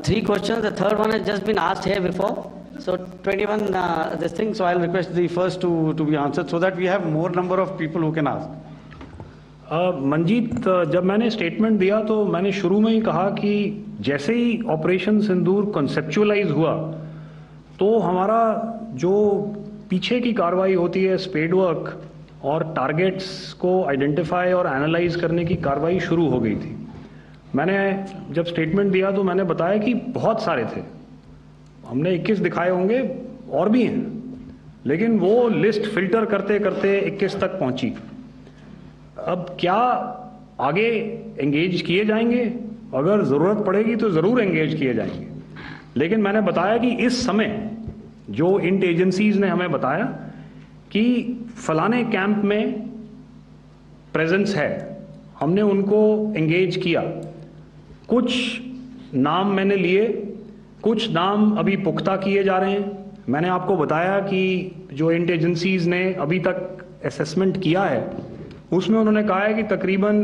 3 questions. The third one has just been asked here before. So 21 this thing. So I'll request the first to be answered so that we have more number of people who can ask. Manjeet, जब मैंने statement दिया तो मैंने शुरू में ही कहा कि जैसे ही ऑपरेशन सिंदूर कॉन्सेप्चुअलाइज हुआ तो हमारा जो पीछे की कार्रवाई होती है, स्पेड वर्क और टारगेट्स को आइडेंटिफाई और एनालाइज करने की कार्रवाई शुरू हो गई थी। मैंने जब स्टेटमेंट दिया तो मैंने बताया कि बहुत सारे थे, हमने 21 दिखाए होंगे और भी हैं, लेकिन वो लिस्ट फिल्टर करते करते 21 तक पहुंची। अब क्या आगे एंगेज किए जाएंगे? अगर ज़रूरत पड़ेगी तो ज़रूर एंगेज किए जाएंगे, लेकिन मैंने बताया कि इस समय जो इंट एजेंसीज ने हमें बताया कि फलाने कैंप में प्रेजेंस है, हमने उनको एंगेज किया। कुछ नाम मैंने लिए, कुछ नाम अभी पुख्ता किए जा रहे हैं। मैंने आपको बताया कि जो इंट एजेंसीज ने अभी तक असेसमेंट किया है उसमें उन्होंने कहा है कि तकरीबन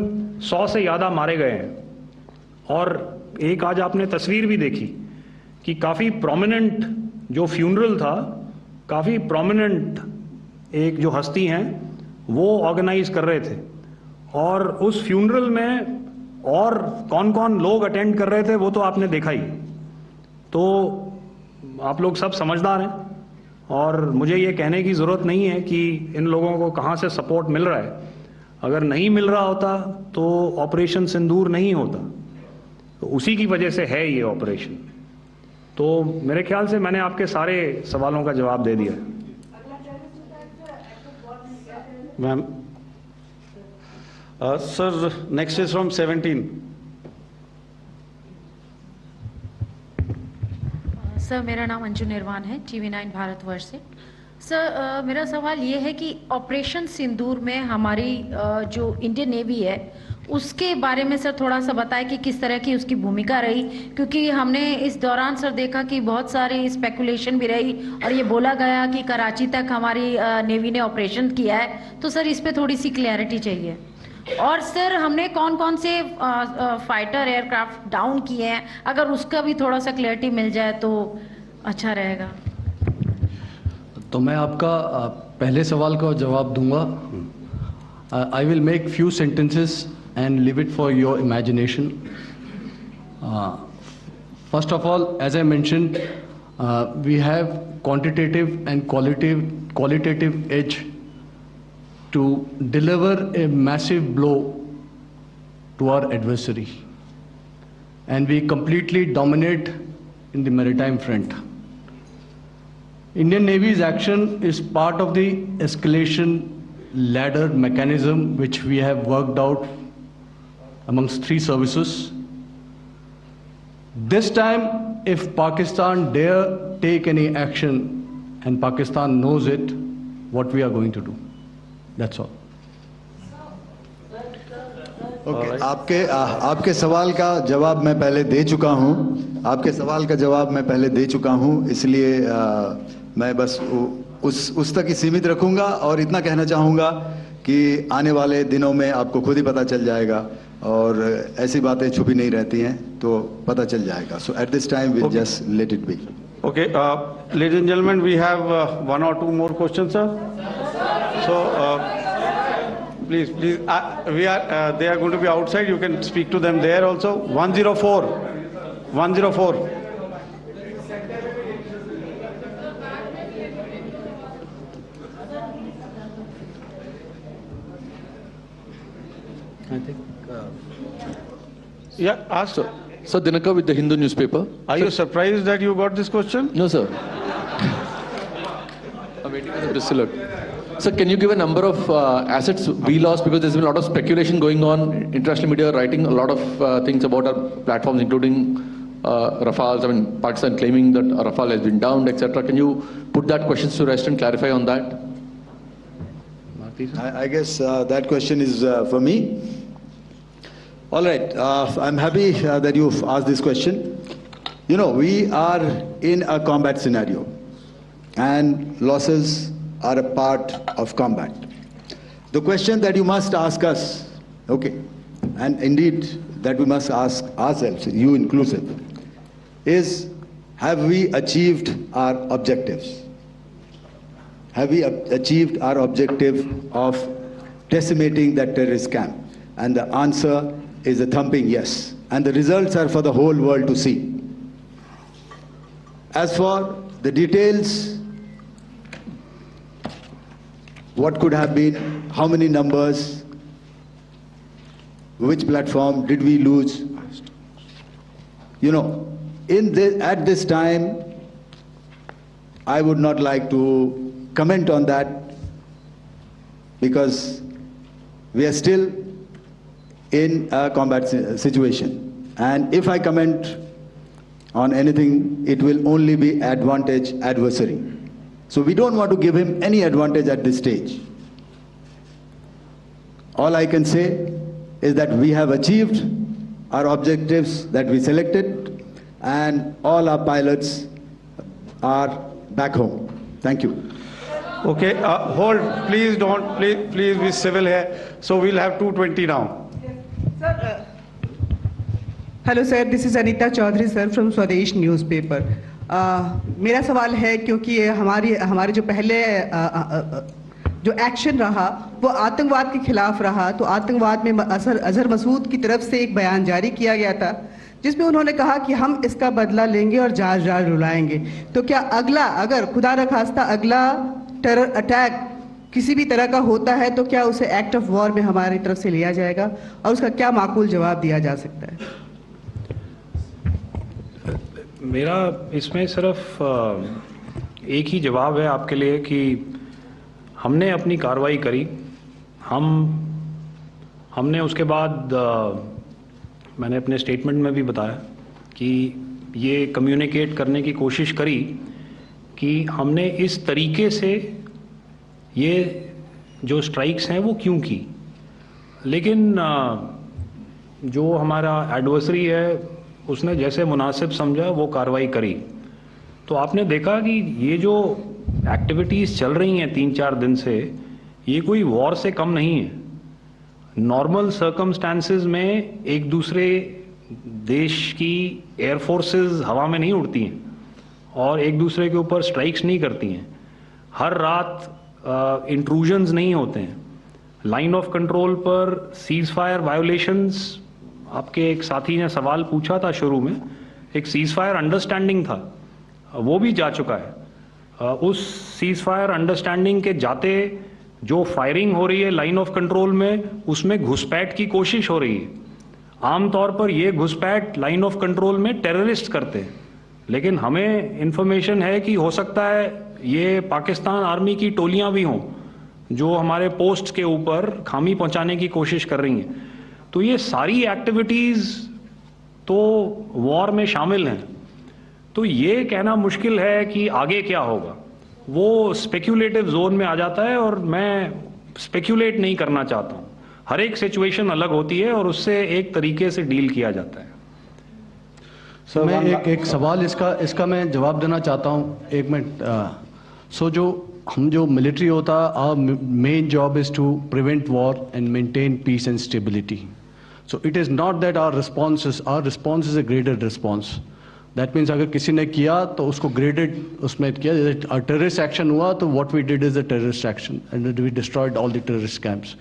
100 से ज़्यादा मारे गए हैं। और एक आज आपने तस्वीर भी देखी कि काफ़ी प्रोमिनेंट जो फ्यूनरल था, काफ़ी प्रोमिनेंट एक जो हस्ती हैं वो ऑर्गेनाइज कर रहे थे, और उस फ्यूनरल में और कौन कौन लोग अटेंड कर रहे थे वो तो आपने देखा ही। तो आप लोग सब समझदार हैं और मुझे ये कहने की ज़रूरत नहीं है कि इन लोगों को कहाँ से सपोर्ट मिल रहा है। अगर नहीं मिल रहा होता तो ऑपरेशन सिंदूर नहीं होता, तो उसी की वजह से है ये ऑपरेशन। तो मेरे ख्याल से मैंने आपके सारे सवालों का जवाब दे दिया है। Ma'am, sir, next is from 17। Sir, मेरा नाम अंजू निर्वाण है, TV9 भारतवर्ष से। सर, मेरा सवाल ये है कि ऑपरेशन सिंदूर में हमारी जो इंडियन नेवी है उसके बारे में सर थोड़ा सा बताएं कि किस तरह की उसकी भूमिका रही, क्योंकि हमने इस दौरान सर देखा कि बहुत सारी स्पेकुलेशन भी रही और ये बोला गया कि कराची तक हमारी नेवी ने ऑपरेशन किया है। तो सर इस पे थोड़ी सी क्लैरिटी चाहिए। और सर हमने कौन कौन से फाइटर एयरक्राफ्ट डाउन किए हैं, अगर उसका भी थोड़ा सा क्लैरिटी मिल जाए तो अच्छा रहेगा। तो मैं आपका पहले सवाल का जवाब दूंगा। I will make few sentences and leave it for your imagination. First of all, as I mentioned, we have quantitative and qualitative edge to deliver a massive blow to our adversary, and we completely dominate in the maritime front. Indian Navy's action is part of the escalation ladder mechanism which we have worked out amongst 3 services. This time, if Pakistan dare take any action, and Pakistan knows it, what we are going to do. That's all. Okay. आपके सवाल का जवाब मैं पहले दे चुका हूं। आपके सवाल का जवाब मैं पहले दे चुका हूं, इसलिए मैं बस उस तक ही सीमित रखूंगा और इतना कहना चाहूंगा कि आने वाले दिनों में आपको खुद ही पता चल जाएगा और ऐसी बातें छुपी नहीं रहती हैं, तो पता चल जाएगा। So at this time we'll just let it be. Okay, ladies and gentlemen, we have 1 or 2 more questions, sir. So please, they are going to be outside. You can speak to them there also. 104. I think. Yeah, ask. Sir, Dinaka with the Hindu newspaper. Are you surprised that you got this question? No, sir. I'm waiting for the press alert. Sir, can you give a number of assets we lost, because there's been a lot of speculation going on, international media writing a lot of things about our platforms, including Rafales. I mean, Pakistan claiming that a Rafale has been downed, etc. Can you put that question to rest and clarify on that? I guess that question is for me. All right, I'm happy that you've asked this question. You know, we are in a combat scenario, and losses are a part of combat. The question that you must ask us, okay, and indeed that we must ask ourselves, you inclusive, is have we achieved our objectives? Have we achieved our objective of decimating that terrorist camp? And the answer is a thumping yes. And the results are for the whole world to see. As for the details, what could have been, how many numbers, which platform did we lose? You know, at this time, I would not like to comment on that because we are still in a combat situation. And if I comment on anything, it will only be advantage adversary. So we don't want to give him any advantage at this stage. All I can say is that we have achieved our objectives that we selected, and all our pilots are back home. Thank you. Okay, hold, please don't, please be civil here. So we'll have 220 now. Sir, hello sir, this is Anita Chaudhary sir from Swadesh newspaper. मेरा सवाल है क्योंकि ये हमारे जो पहले जो action रहा वो आतंकवाद के खिलाफ रहा, तो आतंकवाद में अजहर मसूद की तरफ से एक बयान जारी किया गया था जिसमें उन्होंने कहा कि हम इसका बदला लेंगे और जाल रुलाएंगे। तो क्या अगला, अगर खुदा न खास्ता अगला टेरर अटैक किसी भी तरह का होता है तो क्या उसे एक्ट ऑफ वॉर में हमारी तरफ से लिया जाएगा और उसका क्या माकूल जवाब दिया जा सकता है? मेरा इसमें सिर्फ एक ही जवाब है आपके लिए कि हमने अपनी कार्रवाई करी। हमने उसके बाद मैंने अपने स्टेटमेंट में भी बताया कि ये कम्युनिकेट करने की कोशिश करी कि हमने इस तरीके से ये जो स्ट्राइक्स हैं वो क्यों की, लेकिन जो हमारा एडवर्सरी है उसने जैसे मुनासिब समझा वो कार्रवाई करी। तो आपने देखा कि ये जो एक्टिविटीज़ चल रही हैं 3-4 दिन से, ये कोई वॉर से कम नहीं है। नॉर्मल सर्कमस्टांसेस में एक दूसरे देश की एयर फोर्सेस हवा में नहीं उड़ती हैं और एक दूसरे के ऊपर स्ट्राइक्स नहीं करती हैं। हर रात इंट्रूजन्स नहीं होते हैं। लाइन ऑफ कंट्रोल पर सीज फायर वायोलेशंस, आपके एक साथी ने सवाल पूछा था शुरू में, एक सीज फायर अंडरस्टैंडिंग था, वो भी जा चुका है। उस सीज फायर अंडरस्टैंडिंग के जाते जो फायरिंग हो रही है लाइन ऑफ कंट्रोल में, उसमें घुसपैठ की कोशिश हो रही है। आमतौर पर ये घुसपैठ लाइन ऑफ कंट्रोल में टेररिस्ट करते हैं, लेकिन हमें इंफॉर्मेशन है कि हो सकता है ये पाकिस्तान आर्मी की टोलियां भी हों जो हमारे पोस्ट के ऊपर खामी पहुंचाने की कोशिश कर रही हैं। तो ये सारी एक्टिविटीज़ तो वॉर में शामिल हैं। तो ये कहना मुश्किल है कि आगे क्या होगा, वो स्पेक्यूलेटिव जोन में आ जाता है और मैं स्पेक्यूलेट नहीं करना चाहता हूँ। हर एक सिचुएशन अलग होती है और उससे एक तरीके से डील किया जाता है। सर मैं एक सवाल इसका मैं जवाब देना चाहता हूँ, 1 मिनट। सो जो मिलिट्री होता है, our main job is to prevent war and maintain peace and stability. So it is not that our response is a graded response. That means अगर किसी ने किया तो उसको ग्रेडेड उसमें किया। जैसे टेररिस्ट एक्शन हुआ तो what we did is a terrorist action and we destroyed all the terrorist camps.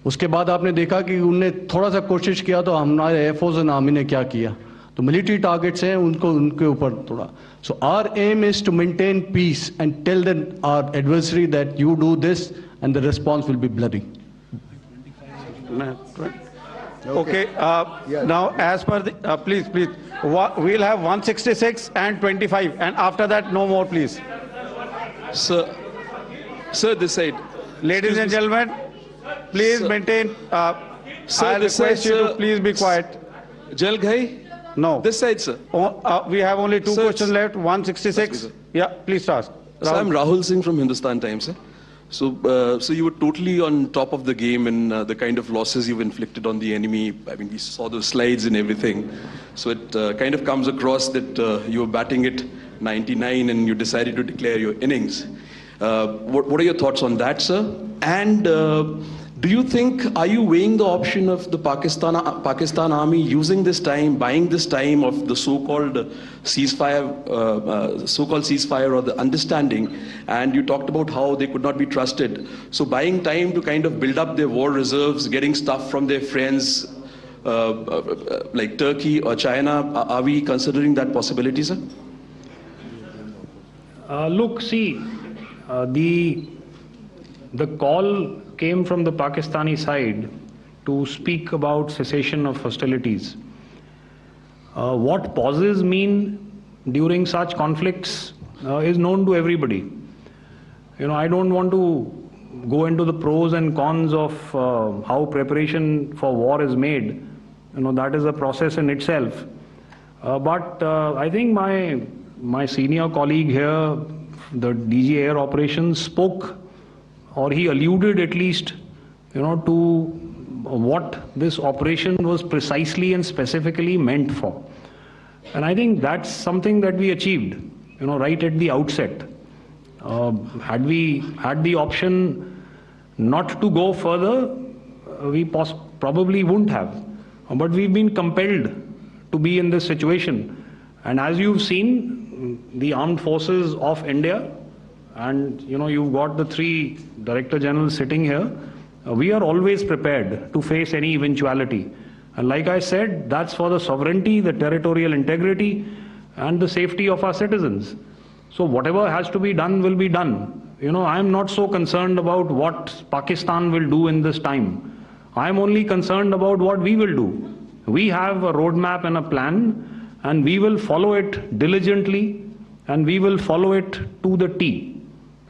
उसके बाद आपने देखा कि उनने थोड़ा सा कोशिश किया तो हमारे एयरफोर्स एंड आर्मी ने क्या किया, तो मिलिट्री टारगेट्स हैं उनके ऊपर थोड़ा। So our aim is to maintain peace and tell them our adversary that you do this and the response will be bloody. Okay, now as per the, please, we'll have 166 and 25, and after that, no more, please. Sir, this side. Ladies and gentlemen, please sir. Maintain, sir, I request you to please be quiet. Jal Ghai? No. This side, sir. We have only 2 sir, questions left, 166. Yeah, please ask. So I'm Rahul Singh from Hindustan Times, sir. So you were totally on top of the game in the kind of losses you've inflicted on the enemy. I mean, we saw those slides and everything. So it kind of comes across that you were batting it 99 and you decided to declare your innings. What are your thoughts on that, sir? And do you think, are you weighing the option of the Pakistan army using this time, buying this time of the so-called ceasefire or the understanding? And you talked about how they could not be trusted. So buying time to kind of build up their war reserves, getting stuff from their friends like Turkey or China, are we considering that possibility, sir? Look, see, the call came from the Pakistani side to speak about cessation of hostilities. What pauses mean during such conflicts is known to everybody. I don't want to go into the pros and cons of how preparation for war is made. That is a process in itself. But I think my senior colleague here, the DG Air Operations, spoke, or he alluded at least, to what this operation was precisely and specifically meant for. And I think that's something that we achieved, right at the outset. Had we had the option not to go further, we probably wouldn't have. But we've been compelled to be in this situation. And as you've seen, the armed forces of India, and you've got the 3 Director Generals sitting here, we are always prepared to face any eventuality. And like I said, that's for the sovereignty, the territorial integrity, and the safety of our citizens. So whatever has to be done will be done. I'm not so concerned about what Pakistan will do in this time. I'm only concerned about what we will do. We have a roadmap and a plan, and we will follow it diligently, and we will follow it to the T.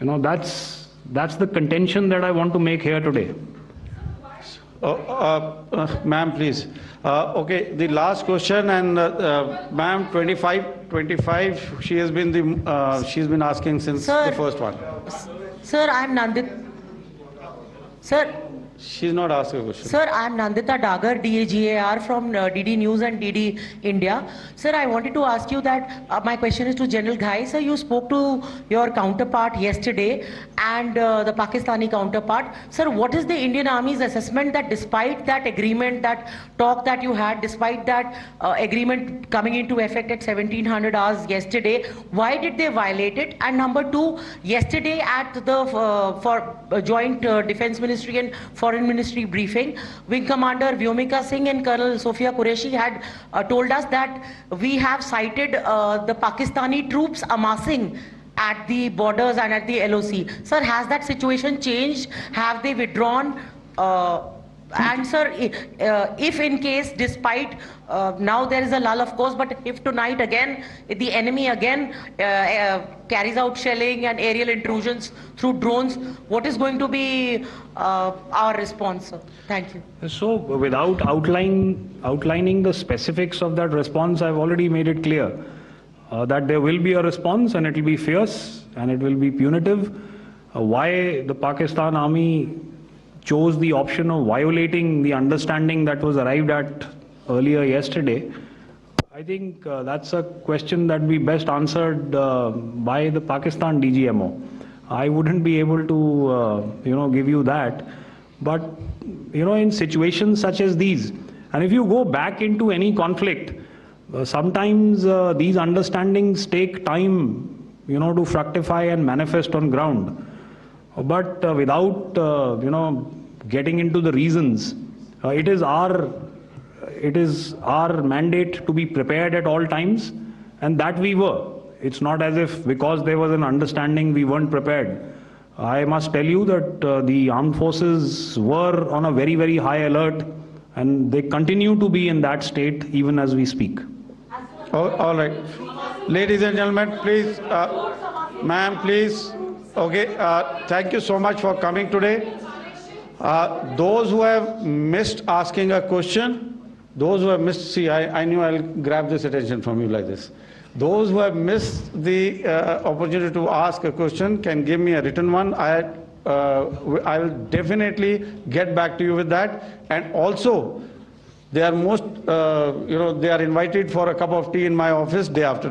That's the contention that I want to make here today. Ma'am, please. Okay, the last question, and ma'am, 25. She has been she's been asking since the first one. Sir, I'm Nandita. Sir. She's not asking a question. Sir, I'm Nandita Dagar, DGAR from DD News and DD India. Sir, I wanted to ask you that my question is to General Ghai. Sir, you spoke to your counterpart yesterday and the Pakistani counterpart. Sir, what is the Indian Army's assessment that despite that agreement, that talk that you had, despite that agreement coming into effect at 1700 hours yesterday, why did they violate it? And number 2, yesterday at the Joint Defense Ministry and Foreign Ministry briefing, Wing Commander Vyomika Singh and Colonel Sophia Qureshi had told us that we have cited the Pakistani troops amassing at the borders and at the LOC. Sir, has that situation changed? Have they withdrawn? And sir, if in case, despite now there is a lull, of course, but if tonight again the enemy again carries out shelling and aerial intrusions through drones, what is going to be our response, sir? Thank you. So without outlining the specifics of that response, I've already made it clear that there will be a response, and it will be fierce and it will be punitive. Why the Pakistan Army chose the option of violating the understanding that was arrived at earlier yesterday, I think that's a question that we best answered by the Pakistan DGMO. I wouldn't be able to, give you that. But, in situations such as these, and if you go back into any conflict, sometimes these understandings take time, to fructify and manifest on ground. But without, getting into the reasons, it is our mandate to be prepared at all times, and that we were. It's not as if because there was an understanding we weren't prepared. I must tell you that the armed forces were on a very, very high alert, and they continue to be in that state even as we speak. All right. Ladies and gentlemen, please, ma'am, please. Okay, thank you so much for coming today. Those who have missed asking a question, those who have missed, see, I knew I'll grab this attention from you like this. Those who have missed the opportunity to ask a question can give me a written one. I will definitely get back to you with that. And also, they are they are invited for a cup of tea in my office day after.